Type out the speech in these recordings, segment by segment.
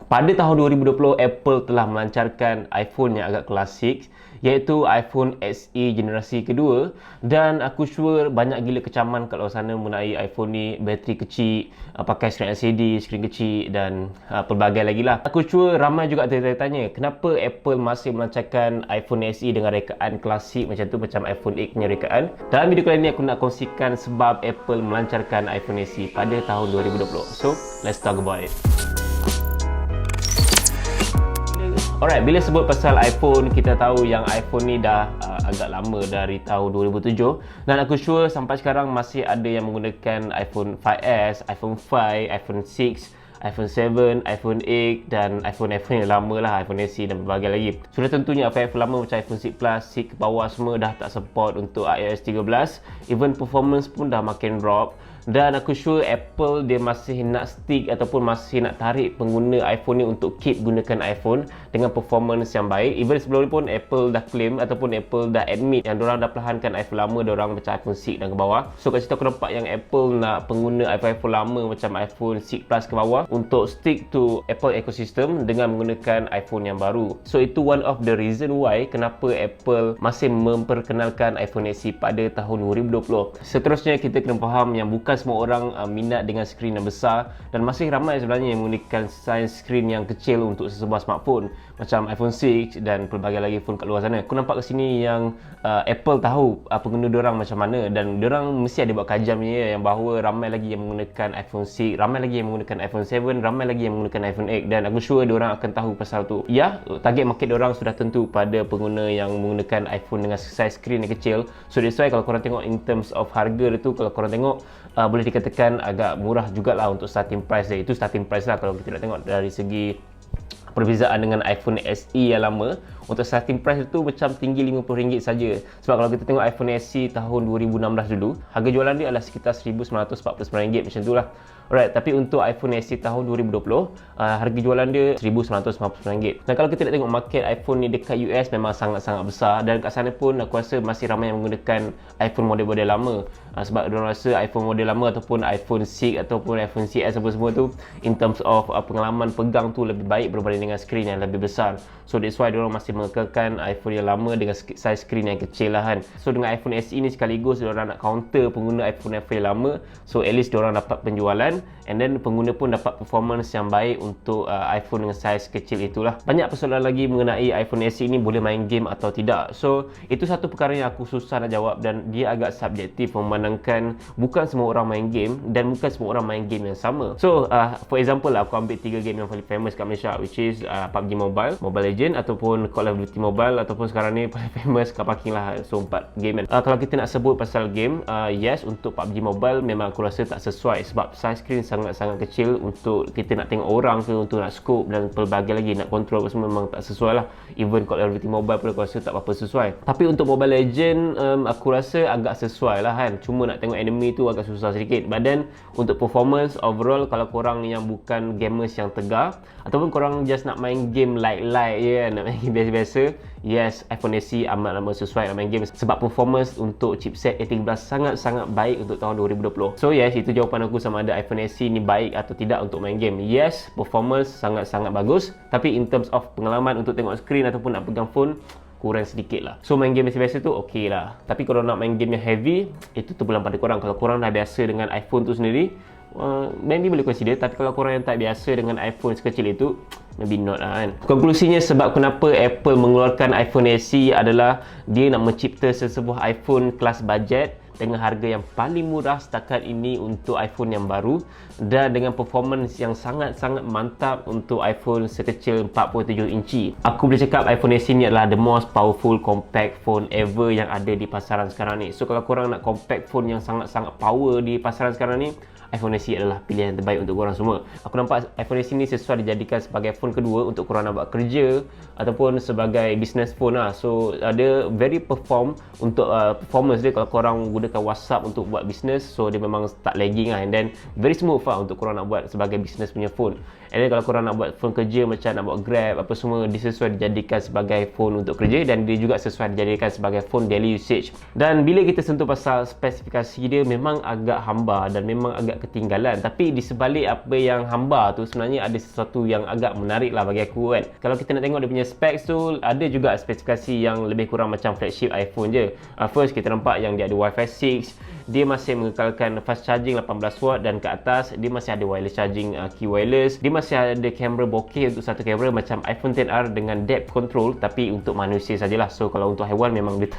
Pada tahun 2020, Apple telah melancarkan iPhone yang agak klasik, iaitu iPhone SE generasi kedua, dan aku sure banyak gila kecaman kat luar sana mengenai iPhone ni. Bateri kecil, pakai skrin LCD, skrin kecil dan pelbagai lagi lah. Aku sure ramai juga tanya kenapa Apple masih melancarkan iPhone SE dengan rekaan klasik macam tu, macam iPhone 8 punya rekaan. Dalam video kali ni aku nak kongsikan sebab Apple melancarkan iPhone SE pada tahun 2020. So, let's talk about it. Alright, bila sebut pasal iPhone, kita tahu yang iPhone ni dah agak lama, dari tahun 2007, dan aku sure sampai sekarang masih ada yang menggunakan iPhone 5S, iPhone 5, iPhone 6, iPhone 7, iPhone 8 dan iPhone yang lama lah, iPhone SE dan berbagai lagi. Sudah tentunya iPhone lama macam iPhone 6 Plus, 6 ke bawah semua dah tak support untuk iOS 13. Even performance pun dah makin drop. Dan aku sure Apple dia masih nak stick ataupun masih nak tarik pengguna iPhone ni untuk keep gunakan iPhone dengan performance yang baik. Even sebelum ni pun Apple dah claim ataupun Apple dah admit yang diorang dah perlahankan iPhone lama diorang macam iPhone 6 dan ke bawah. So kat situ aku nampak yang Apple nak pengguna iPhone lama macam iPhone 6 Plus ke bawah untuk stick to Apple ecosystem dengan menggunakan iPhone yang baru. So itu one of the reason why kenapa Apple masih memperkenalkan iPhone SE pada tahun 2020. Seterusnya kita kena faham yang bukan semua orang minat dengan skrin yang besar, dan masih ramai sebenarnya yang menggunakan saiz skrin yang kecil untuk sesebuah smartphone macam iPhone 6 dan pelbagai lagi phone kat luar sana. Aku nampak kat sini yang Apple tahu pengguna diorang macam mana, dan diorang mesti ada buat kajian punya yang bahawa ramai lagi yang menggunakan iPhone 6, ramai lagi yang menggunakan iPhone 7, ramai lagi yang menggunakan iPhone 8, dan aku sure diorang akan tahu pasal tu. Ya, target market diorang sudah tentu pada pengguna yang menggunakan iPhone dengan saiz skrin yang kecil. So that's why kalau korang tengok in terms of harga dia tu, kalau korang tengok boleh dikatakan agak murah jugalah untuk starting price dia. Itu starting price lah kalau kita nak tengok dari segi perbezaan dengan iPhone SE yang lama. Untuk starting price itu macam tinggi RM50 saja. Sebab kalau kita tengok iPhone SE tahun 2016 dulu, harga jualan dia adalah sekitar RM1,949 macam tu lah. Alright, tapi untuk iPhone SE tahun 2020, harga jualan dia RM1,949. Dan kalau kita nak tengok market iPhone ni dekat US memang sangat-sangat besar, dan kat sana pun aku rasa masih ramai yang menggunakan iPhone model-model lama. Sebab diorang rasa iPhone model lama ataupun iPhone 6 ataupun iPhone CS apa semua tu, in terms of pengalaman pegang tu lebih baik berbanding dengan skrin yang lebih besar. So that's why diorang masih mengekalkan iPhone yang lama dengan saiz skrin yang kecil lah kan. So dengan iPhone SE ni sekaligus diorang nak counter pengguna iPhone yang lama. So at least diorang dapat penjualan, and then pengguna pun dapat performance yang baik untuk iPhone dengan saiz kecil itulah. Banyak persoalan lagi mengenai iPhone SE ni boleh main game atau tidak. So itu satu perkara yang aku susah nak jawab, dan dia agak subjektif memandangkan bukan semua orang main game dan bukan semua orang main game yang sama. So for example lah, aku ambil 3 game yang paling famous kat Malaysia, which is PUBG Mobile, Mobile Legends ataupun Call of Duty Mobile, ataupun sekarang ni paling famous car parking lah. So 4 game kan. Kalau kita nak sebut pasal game, yes, untuk PUBG Mobile memang aku rasa tak sesuai sebab size screen sangat-sangat kecil untuk kita nak tengok orang ke, untuk nak scope dan pelbagai lagi nak control apa semua, memang tak sesuai lah. Even Call of Duty Mobile pun aku rasa tak apa sesuai. Tapi untuk Mobile Legend aku rasa agak sesuai lah kan. Cuma nak tengok enemy tu agak susah sedikit. But then untuk performance overall, kalau korang yang bukan gamers yang tegar ataupun korang just nak main game light-light je kan, nak main game biasa-biasa, yes, iPhone SE amat sesuai nak main game sebab performance untuk chipset A13 sangat-sangat baik untuk tahun 2020. So yes, itu jawapan aku sama ada iPhone SE ni baik atau tidak untuk main game. Yes, performance sangat-sangat bagus, tapi in terms of pengalaman untuk tengok skrin ataupun nak pegang phone, kurang sedikit lah. So main game biasa-biasa tu okey lah. Tapi kalau nak main game yang heavy, itu terpulang pada korang. Kalau korang dah biasa dengan iPhone tu sendiri, maybe boleh consider. Tapi kalau korang yang tak biasa dengan iPhone sekecil itu, maybe not lah kan. Konklusinya, sebab kenapa Apple mengeluarkan iPhone SE adalah dia nak mencipta sesebuah iPhone kelas bajet dengan harga yang paling murah setakat ini untuk iPhone yang baru, dan dengan performance yang sangat-sangat mantap untuk iPhone sekecil 47 inci. Aku boleh cakap iPhone SE ni adalah the most powerful compact phone ever yang ada di pasaran sekarang ni. So kalau korang nak compact phone yang sangat-sangat power di pasaran sekarang ni, iPhone SE adalah pilihan terbaik untuk korang semua. Aku nampak iPhone SE ni sesuai dijadikan sebagai phone kedua untuk korang nak buat kerja ataupun sebagai business phone lah. So dia very perform untuk performance dia. Kalau korang gunakan WhatsApp untuk buat business, so dia memang tak lagging lah, and then very smooth lah untuk korang nak buat sebagai business punya phone. And then kalau korang nak buat phone kerja macam nak buat Grab apa semua, dia sesuai dijadikan sebagai phone untuk kerja, dan dia juga sesuai dijadikan sebagai phone daily usage. Dan bila kita sentuh pasal spesifikasi dia, memang agak hamba dan memang agak ketinggalan, tapi di sebalik apa yang hamba tu sebenarnya ada sesuatu yang agak menarik lah bagi aku kan. Kalau kita nak tengok dia punya specs tu, ada juga spesifikasi yang lebih kurang macam flagship iPhone je. First kita nampak yang dia ada Wi-Fi 6, dia masih mengekalkan fast charging 18 watt, dan ke atas dia masih ada wireless charging, key wireless. Dia masih ada kamera bokeh untuk satu kamera macam iPhone XR dengan depth control, tapi untuk manusia sajalah. So kalau untuk haiwan memang dia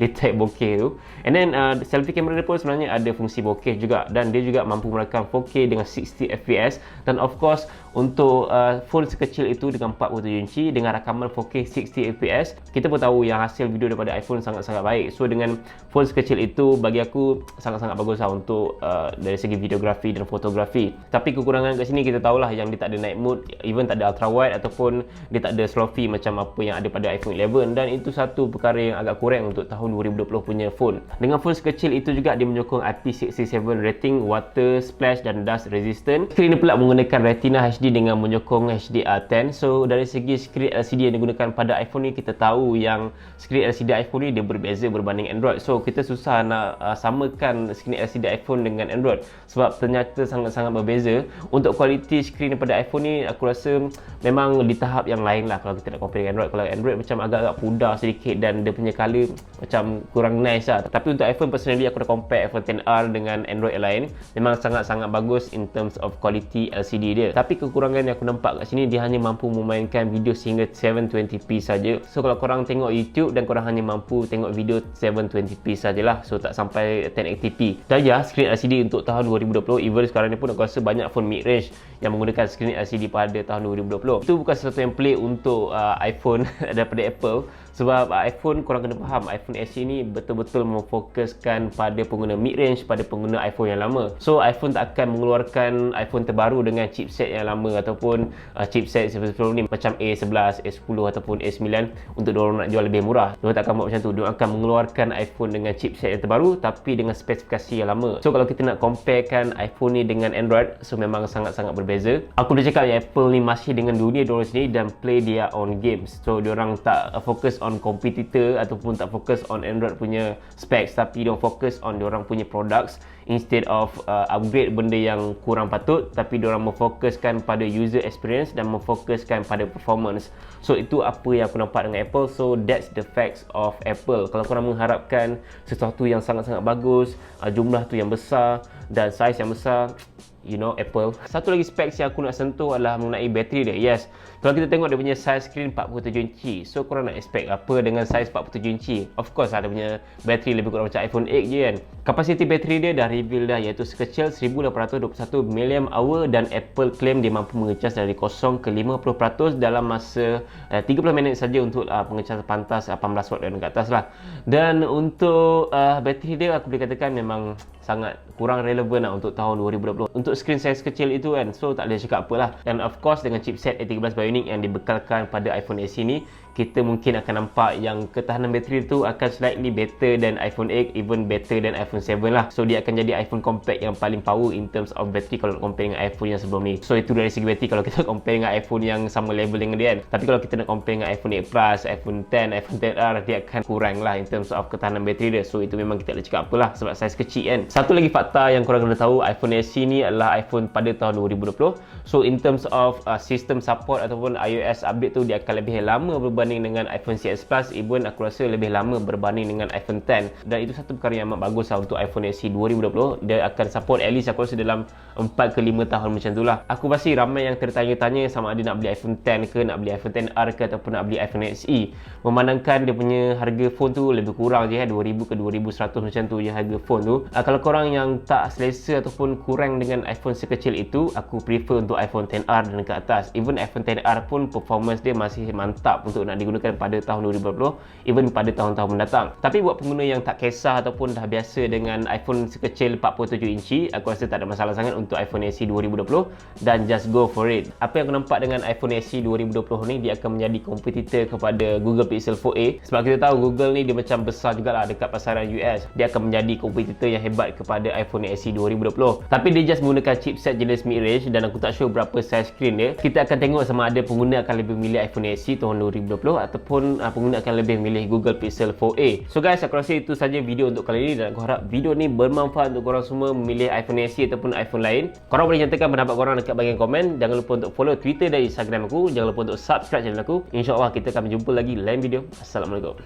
type bokeh tu. And then selfie kamera dia pun sebenarnya ada fungsi bokeh juga, dan dia juga mampu merakam 4K dengan 60 fps. Dan of course untuk phone sekecil itu dengan 47 inci dengan rakaman 4K 60 fps, kita pun tahu yang hasil video daripada iPhone sangat-sangat baik. So dengan phone sekecil itu, bagi aku sangat-sangat bagus lah untuk dari segi videografi dan fotografi. Tapi kekurangan kat sini kita tahulah yang dia tak ada night mode, even tak ada ultra wide, ataupun dia tak ada selfie macam apa yang ada pada iPhone 11, dan itu satu perkara yang agak kurang untuk tahun 2020 punya phone. Dengan phone sekecil itu juga dia menyokong IP67 rating, water, splash dan dust resistant. Skrin pula menggunakan Retina HD dengan menyokong HDR10. So dari segi skrin LCD yang digunakan pada iPhone ni, kita tahu yang skrin LCD iPhone ni dia berbeza berbanding Android. So kita susah nak samakan skrin LCD iPhone dengan Android sebab ternyata sangat-sangat berbeza. Untuk kualiti skrin daripada iPhone ni, aku rasa memang di tahap yang lain lah kalau kita nak compare dengan Android. Kalau Android macam agak-agak pudar sedikit dan dia punya colour macam kurang nice lah. Tapi untuk iPhone personally, aku dah compare iPhone XR dengan Android yang lain, memang sangat-sangat bagus in terms of quality LCD dia. Tapi kekurangan yang aku nampak kat sini, dia hanya mampu memainkan video sehingga 720p saja. So kalau korang tengok YouTube dan korang hanya mampu tengok video 720p sajalah, so tak sampai 1080p. Dan ya, skrin LCD untuk tahun 2020, even sekarang ni pun aku rasa banyak phone mid-range yang menggunakan skrin LCD pada tahun 2020. Itu bukan sesuatu yang pelik untuk iPhone daripada Apple. Sebab iPhone, korang kena faham, iPhone SE ni betul-betul memfokuskan pada pengguna mid-range, pada pengguna iPhone yang lama. So iPhone tak akan mengeluarkan iPhone terbaru dengan chipset yang lama ataupun chipset sebelum ni macam A11, A10 ataupun A9 untuk diorang nak jual lebih murah. Diorang tak akan buat macam tu. Diorang akan mengeluarkan iPhone dengan chipset yang terbaru tapi dengan spesifikasi yang lama. So kalau kita nak comparekan iPhone ni dengan Android, so memang sangat-sangat berbeza. Aku dah cakap yang Apple ni masih dengan dunia diorang sendiri dan play their own games. So diorang tak fokus on competitor ataupun tak fokus on Android punya specs, tapi diorang fokus on diorang punya products instead of upgrade benda yang kurang patut, tapi diorang memfokuskan pada user experience dan memfokuskan pada performance. So itu apa yang aku nampak dengan Apple. So that's the facts of Apple. Kalau korang mengharapkan sesuatu yang sangat-sangat bagus, jumlah tu yang besar dan size yang besar, you know Apple. Satu lagi specs yang aku nak sentuh adalah mengenai bateri dia. Yes, kalau kita tengok dia punya size screen 47 inci, so korang nak expect apa dengan size 47 inci? Of course lah, dia punya bateri lebih kurang macam iPhone 8 je kan. Kapasiti bateri dia dah reveal dah, iaitu sekecil 1821 mAh, dan Apple claim dia mampu mengecas dari 0 ke 50% dalam masa 30 minit saja untuk pengecasan pantas 18 watt dan ke atas lah. Dan untuk bateri dia, aku boleh katakan memang sangat kurang relevan lah untuk tahun 2020 untuk screen size kecil itu kan. So tak boleh cakap apalah. Dan of course dengan chipset A13 Bionic yang dibekalkan pada iPhone SE ni, kita mungkin akan nampak yang ketahanan bateri tu akan slightly better than iPhone 8, even better than iPhone 7 lah. So dia akan jadi iPhone compact yang paling power in terms of bateri kalau nak compare dengan iPhone yang sebelum ni. So itu dari segi bateri kalau kita compare dengan iPhone yang sama level dengan dia kan. Tapi kalau kita nak compare dengan iPhone 8 Plus, iPhone 10, iPhone XR, dia akan kurang lah in terms of ketahanan bateri dia. So itu memang kita boleh cakap apalah sebab saiz kecil kan. Satu lagi fakta yang korang kena tahu, iPhone SE ni adalah iPhone pada tahun 2020. So in terms of system support ataupun iOS update tu, dia akan lebih lama berbanding dengan iPhone CX Plus, even aku rasa lebih lama berbanding dengan iPhone 10. Dan itu satu perkara yang amat bagus lah untuk iPhone SE 2020. Dia akan support at least aku rasa dalam 4 ke 5 tahun macam tu lah. Aku pasti ramai yang tertanya-tanya sama ada nak beli iPhone 10 ke, nak beli iPhone XR ke, ataupun nak beli iPhone SE. Memandangkan dia punya harga phone tu lebih kurang je 2000 ke 2100 macam tu je harga phone tu. Kalau korang yang tak selesa ataupun kurang dengan iPhone sekecil itu, aku prefer untuk iPhone XR dan ke atas. Even iPhone XR pun performance dia masih mantap untuk nak digunakan pada tahun 2020, even pada tahun-tahun mendatang. Tapi buat pengguna yang tak kisah ataupun dah biasa dengan iPhone sekecil 47 inci, aku rasa tak ada masalah sangat untuk iPhone SE 2020 dan just go for it. Apa yang aku nampak dengan iPhone SE 2020 ni, dia akan menjadi kompetitor kepada Google Pixel 4a. Sebab kita tahu Google ni dia macam besar jugalah dekat pasaran US. Dia akan menjadi kompetitor yang hebat kepada iPhone SE 2020. Tapi dia just menggunakan chipset jenis mid-range dan aku tak sure berapa size screen dia. Kita akan tengok sama ada pengguna akan lebih memilih iPhone SE tahun 2020 ataupun pengguna akan lebih memilih Google Pixel 4a. So guys, aku rasa itu saja video untuk kali ini dan aku harap video ni bermanfaat untuk korang semua memilih iPhone SE ataupun iPhone lain. Korang boleh nyatakan pendapat korang dekat bahagian komen. Jangan lupa untuk follow Twitter dan Instagram aku. Jangan lupa untuk subscribe channel aku. InsyaAllah kita akan berjumpa lagi lain video. Assalamualaikum.